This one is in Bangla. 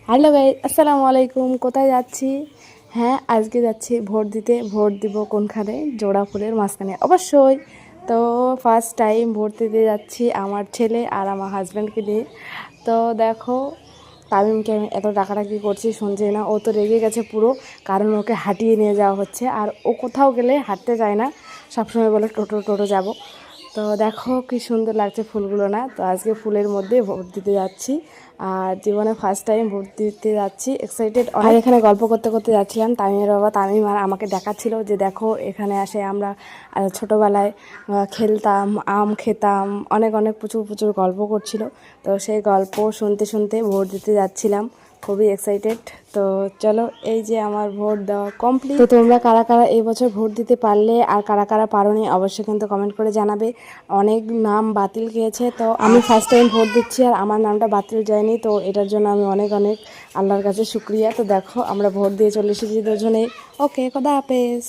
হ্যালো গাইস, আসসালামু আলাইকুম। কোথায় যাচ্ছি? হ্যাঁ, আজকে যাচ্ছি ভোট দিতে। ভোট দিব কোনখানে? জোড়াফুলের মাঝখানে অবশ্যই। তো ফার্স্ট টাইম ভোট দিতে যাচ্ছি আমার ছেলে আর আমার হাজব্যান্ডকে নিয়ে। তো দেখো, তামিমকে আমি এত ডাকাডাকি করছি, শুনছে না। ও তো রেগে গেছে পুরো, কারণ ওকে হাঁটিয়ে নিয়ে যাওয়া হচ্ছে। আর ও কোথাও গেলে হাঁটতে যায় না, সবসময় বলে টোটো টোটো যাব। তো দেখো কি সুন্দর লাগছে ফুলগুলো, না? তো আজকে ফুলের মধ্যে ভোট দিতে যাচ্ছি, আর জীবনে ফার্স্ট টাইম ভোট দিতে যাচ্ছি, এক্সাইটেড। আর এখানে গল্প করতে করতে যাচ্ছিলাম। তামিমের বাবা তামিম আর আমাকে দেখাচ্ছিল যে দেখো, এখানে আসে আমরা ছোটোবেলায় খেলতাম, আম খেতাম, অনেক অনেক প্রচুর প্রচুর গল্প করছিল। তো সেই গল্প শুনতে শুনতে ভোট দিতে যাচ্ছিলাম, খুবই এক্সাইটেড। তো চলো, এই যে আমার ভোট দেওয়া কমপ্লিট। তো তোমরা কারা কারা এই বছর ভোট দিতে পারলে আর কারা কারা পারোনি অবশ্যই কিন্তু কমেন্ট করে জানাবে। অনেক নাম বাতিল গিয়েছে, তো আমি ফার্স্ট টাইম ভোট দিচ্ছি আর আমার নামটা বাতিল যায়নি, তো এটার জন্য আমি অনেক অনেক আল্লাহর কাছে শুক্রিয়া। তো দেখো, আমরা ভোট দিয়ে চলে এসেছি দুজনেই। ওকে, খোদা হাফেজ।